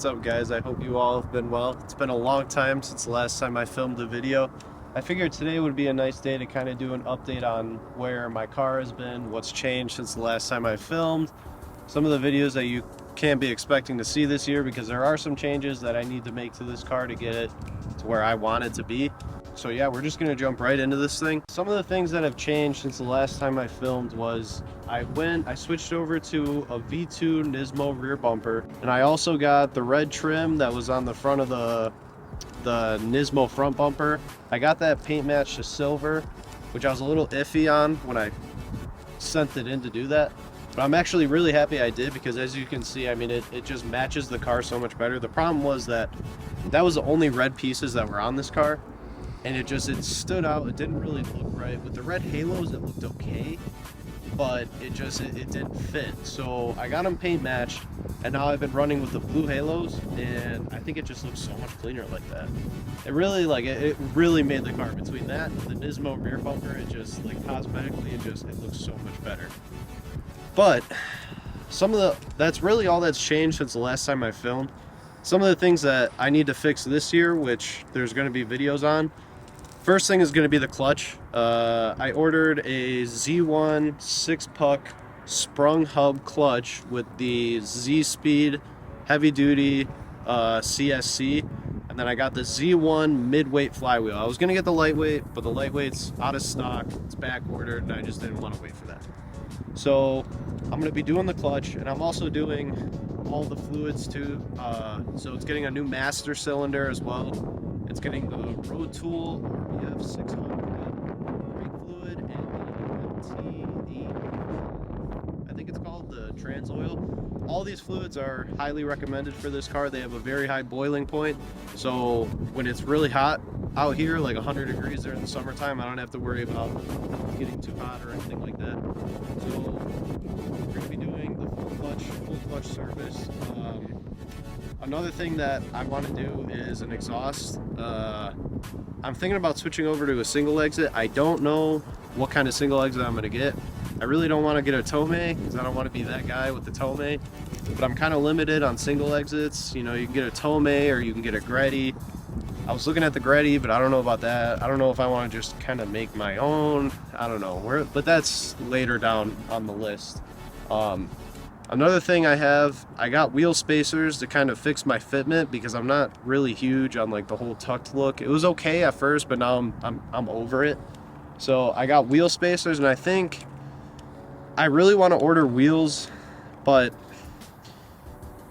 What's up, guys? I hope you all have been well. It's been a long time since the last time I filmed a video. I figured today would be a nice day to kind of do an update on where my car has been, what's changed since the last time I filmed, some of the videos that you can't be expecting to see this year because there are some changes that I need to make to this car to get it to where I want it to be. So yeah, we're just gonna jump right into this thing. Some of the things that have changed since the last time I filmed was I switched over to a V2 Nismo rear bumper, and I also got the red trim that was on the front of the Nismo front bumper. I got that paint matched to silver, which I was a little iffy on when I sent it in to do that. But I'm actually really happy I did because, as you can see, I mean, it just matches the car so much better. The problem was that was the only red pieces that were on this car, and it stood out. It didn't really look right. With the red halos, it looked okay, but it didn't fit. So I got them paint matched, and now I've been running with the blue halos, and I think it just looks so much cleaner like that. It really made the car. Between that and the Nismo rear bumper, it just cosmetically it looks so much better. But that's really all that's changed since the last time I filmed. Some of the things that I need to fix this year, which there's going to be videos on. First thing is going to be the clutch. I ordered a Z1 6-puck sprung hub clutch with the Z-Speed heavy duty CSC, and then I got the Z1 mid-weight flywheel. I was going to get the lightweight, but the lightweight's out of stock. It's back ordered, and I just didn't want to wait for that. So I'm going to be doing the clutch, and I'm also doing all the fluids too. So it's getting a new master cylinder as well. It's getting the Road Tool RBF 600 brake fluid and the MT8, I think it's called, the trans oil. All these fluids are highly recommended for this car. They have a very high boiling point, so when it's really hot out here, like 100 degrees during the summertime, I don't have to worry about getting too hot or anything like that. So we're going to be doing the full clutch service. Another thing that I want to do is an exhaust. I'm thinking about switching over to a single exit. I don't know what kind of single exit I'm going to get. I really don't want to get a Tomei because I don't want to be that guy with the Tomei. But I'm kind of limited on single exits. You know, you can get a Tomei or you can get a Greddy. I was looking at the Greddy, but I don't know about that. I don't know if I want to just kind of make my own. I don't know. But that's later down on the list. Another thing I got wheel spacers to kind of fix my fitment because I'm not really huge on the whole tucked look. It was okay at first, but now I'm over it. So I got wheel spacers, and I think I really want to order wheels, but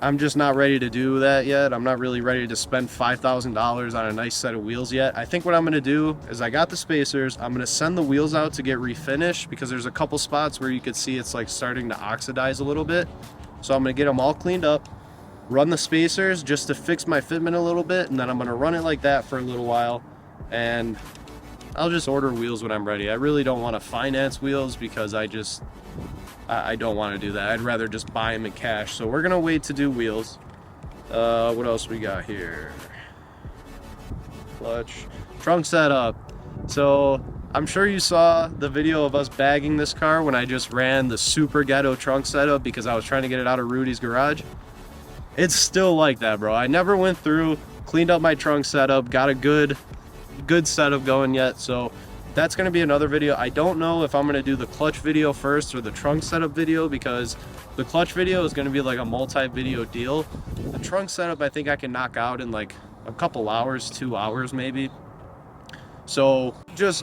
I'm just not ready to do that yet. I'm not really ready to spend $5,000 on a nice set of wheels yet. I think what I'm going to do is I got the spacers. I'm going to send the wheels out to get refinished because there's a couple spots where you could see it's starting to oxidize a little bit. So I'm going to get them all cleaned up, run the spacers just to fix my fitment a little bit, and then I'm going to run it like that for a little while, and I'll just order wheels when I'm ready. I really don't want to finance wheels because I don't want to do that. I'd rather just buy them in cash. So we're gonna wait to do wheels. What else we got here? Clutch, trunk setup. So I'm sure you saw the video of us bagging this car when I just ran the super ghetto trunk setup because I was trying to get it out of Rudy's garage. It's still like that, bro. I never went through, cleaned up my trunk setup, got a good setup going yet. So that's going to be another video. I don't know if I'm going to do the clutch video first or the trunk setup video because the clutch video is going to be like a multi-video deal. The trunk setup I think I can knock out in a couple hours, 2 hours maybe. So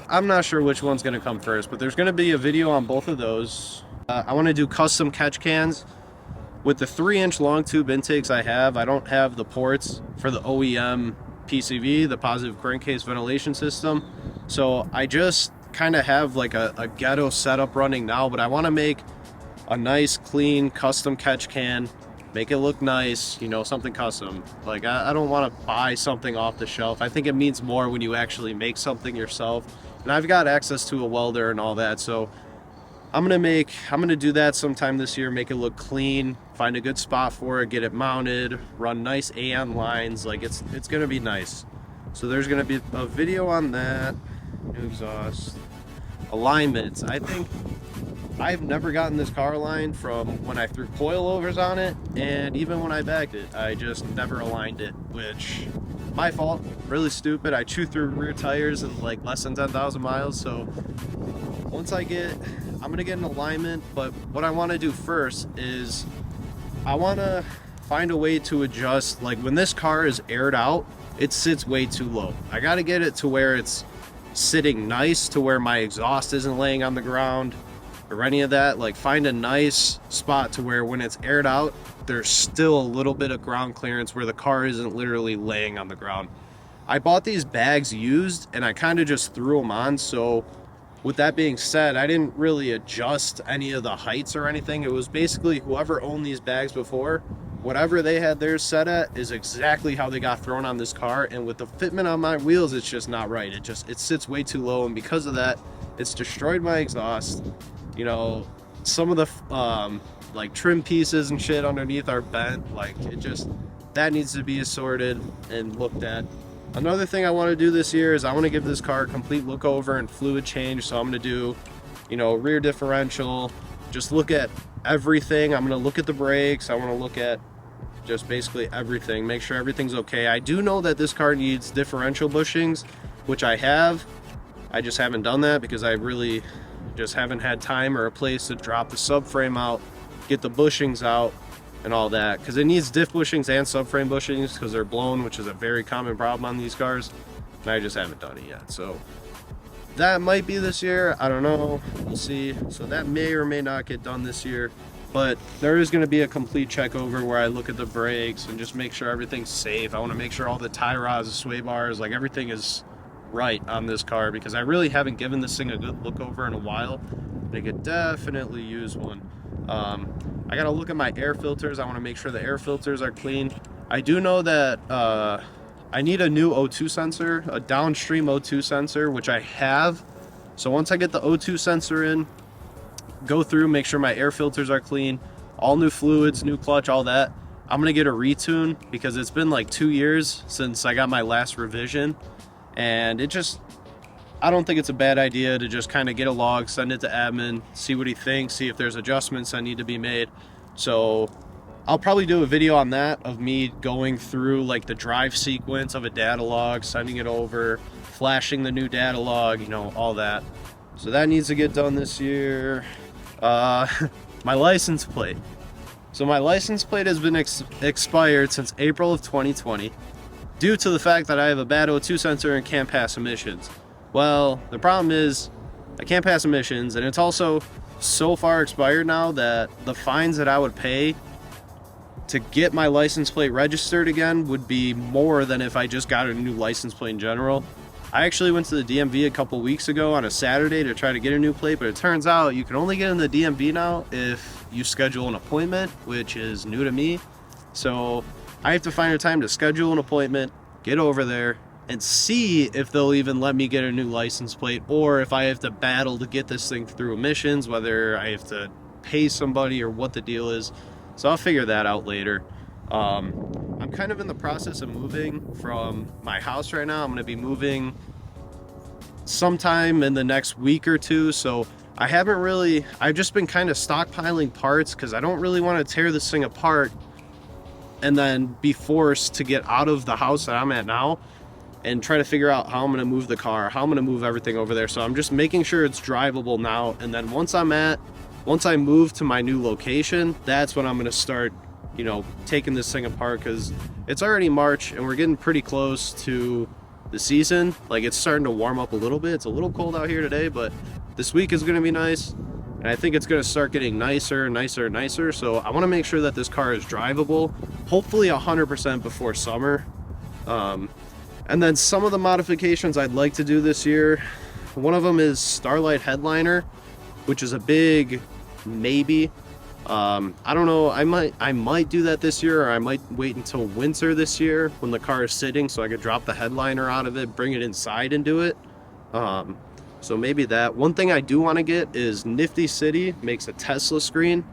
I'm not sure which one's going to come first, but there's going to be a video on both of those. I want to do custom catch cans. With the 3-inch long tube intakes I don't have the ports for the OEM PCV, the positive crankcase ventilation system. So I just kind of have a ghetto setup running now, but I want to make a nice, clean, custom catch can, make it look nice, you know, something custom. I don't want to buy something off the shelf. I think it means more when you actually make something yourself. And I've got access to a welder and all that, so I'm gonna do that sometime this year, make it look clean, find a good spot for it, get it mounted, run nice AN lines. It's gonna be nice. So there's gonna be a video on that. New exhaust alignments. I think I've never gotten this car aligned from when I threw coilovers on it, and even when I bagged it, I just never aligned it, which, my fault, really stupid. I chewed through rear tires in like less than 10,000 miles, so once I'm gonna get an alignment, but what I wanna do first is I wanna find a way to adjust, like when this car is aired out, it sits way too low. I gotta get it to where it's sitting nice, to where my exhaust isn't laying on the ground or any of that. Like find a nice spot to where when it's aired out, there's still a little bit of ground clearance where the car isn't literally laying on the ground. I bought these bags used and I kind of just threw them on. So with that being said, I didn't really adjust any of the heights or anything. It was basically whoever owned these bags before, whatever they had theirs set at is exactly how they got thrown on this car. And with the fitment on my wheels, it's just not right. It sits way too low, and because of that, it's destroyed my exhaust. You know, some of the like trim pieces and shit underneath are bent. Like that needs to be assorted and looked at. Another thing I want to do this year is I want to give this car a complete look over and fluid change. So I'm going to do, you know, rear differential, just look at everything. I'm going to look at the brakes. I want to look at just basically everything, make sure everything's okay. I do know that this car needs differential bushings, which I have. I just haven't done that because I really just haven't had time or a place to drop the subframe out, get the bushings out and all that, because it needs diff bushings and subframe bushings because they're blown, which is a very common problem on these cars, and I just haven't done it yet. So that might be this year, I don't know, we'll see. So that may or may not get done this year, but there is going to be a complete check over where I look at the brakes and just make sure everything's safe. I want to make sure all the tie rods, the sway bars, like everything is right on this car, because I really haven't given this thing a good look over in a while. They could definitely use one. I gotta look at my air filters. I want to make sure the air filters are clean. I do know that I need a new O2 sensor, a downstream O2 sensor, which I have. So once I get the O2 sensor in, go through, make sure my air filters are clean, all new fluids, new clutch, all that. I'm gonna get a retune because it's been like 2 years since I got my last revision, and I don't think it's a bad idea to just kind of get a log, send it to admin, see what he thinks, see if there's adjustments that need to be made. So I'll probably do a video on that, of me going through like the drive sequence of a data log, sending it over, flashing the new data log, you know, all that. So that needs to get done this year. My license plate. So my license plate has been expired since April of 2020 due to the fact that I have a bad O2 sensor and can't pass emissions. Well, the problem is I can't pass emissions, and it's also so far expired now that the fines that I would pay to get my license plate registered again would be more than if I just got a new license plate in general. I actually went to the DMV a couple weeks ago on a Saturday to try to get a new plate, but it turns out you can only get in the DMV now if you schedule an appointment, which is new to me. So I have to find a time to schedule an appointment, get over there, and see if they'll even let me get a new license plate, or if I have to battle to get this thing through emissions, whether I have to pay somebody or what the deal is. So I'll figure that out later. I'm kind of in the process of moving from my house right now. I'm going to be moving sometime in the next week or two, so I've just been kind of stockpiling parts because I don't really want to tear this thing apart and then be forced to get out of the house that I'm at now and try to figure out how I'm going to move the car, how I'm going to move everything over there. So I'm just making sure it's drivable now, and then once I move to my new location, that's when I'm going to start, you know, taking this thing apart, because it's already March and we're getting pretty close to the season. Like, it's starting to warm up a little bit. It's a little cold out here today, but this week is going to be nice, and I think it's going to start getting nicer and nicer and nicer. So I want to make sure that this car is drivable, hopefully 100% before summer. And then some of the modifications I'd like to do this year, one of them is Starlight headliner, which is a big maybe. I don't know, I might do that this year, or I might wait until winter this year when the car is sitting so I could drop the headliner out of it, bring it inside and do it. So maybe that. One thing I do want to get is Nifty City makes a Tesla screen.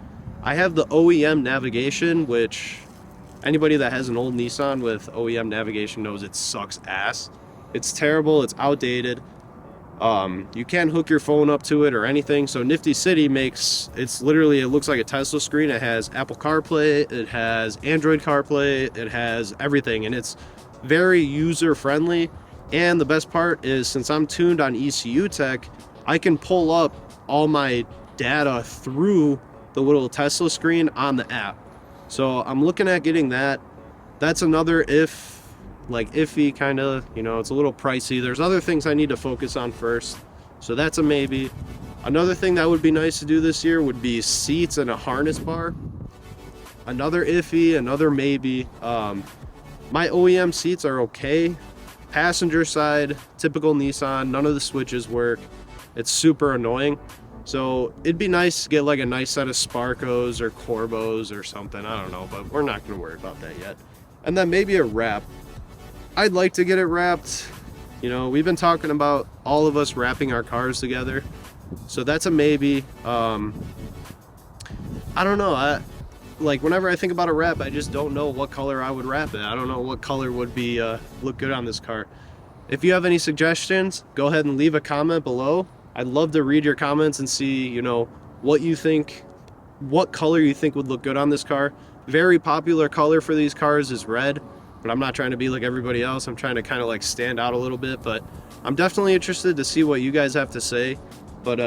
I have the OEM navigation, which anybody that has an old Nissan with OEM navigation knows it sucks ass. It's terrible, it's outdated. You can't hook your phone up to it or anything. So Nifty City makes, it's literally, it looks like a Tesla screen. It has Apple CarPlay, it has Android CarPlay, it has everything, and it's very user friendly. And the best part is, since I'm tuned on ECU Tech, I can pull up all my data through the little Tesla screen on the app. So I'm looking at getting that. That's another iffy kind of, you know, it's a little pricey. There's other things I need to focus on first. So that's a maybe. Another thing that would be nice to do this year would be seats and a harness bar. Another iffy, another maybe. My OEM seats are okay. Passenger side, typical Nissan, none of the switches work. It's super annoying. So it'd be nice to get like a nice set of Sparkos or Corbos or something. I don't know, but we're not going to worry about that yet. And then maybe a wrap. I'd like to get it wrapped. You know, we've been talking about all of us wrapping our cars together. So that's a maybe. I don't know. Like whenever I think about a wrap, I just don't know what color I would wrap it. I don't know what color would be look good on this car. If you have any suggestions, go ahead and leave a comment below. I'd love to read your comments and see, you know, what you think, what color you think would look good on this car. Very popular color for these cars is red, but I'm not trying to be like everybody else. I'm trying to kind of like stand out a little bit, but I'm definitely interested to see what you guys have to say. But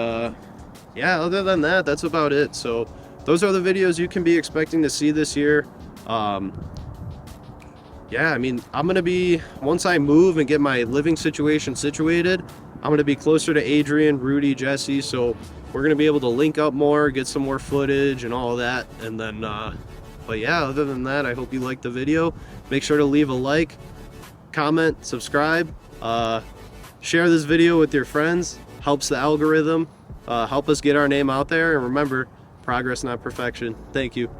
yeah, other than that, that's about it. So those are the videos you can be expecting to see this year. Yeah, I mean, I'm gonna be, once I move and get my living situation situated, I'm gonna be closer to Adrian, Rudy, Jesse, so we're gonna be able to link up more, get some more footage and all of that. And then but yeah, other than that, I hope you liked the video. Make sure to leave a like, comment, subscribe, share this video with your friends. Helps the algorithm, help us get our name out there. And remember, progress, not perfection. Thank you.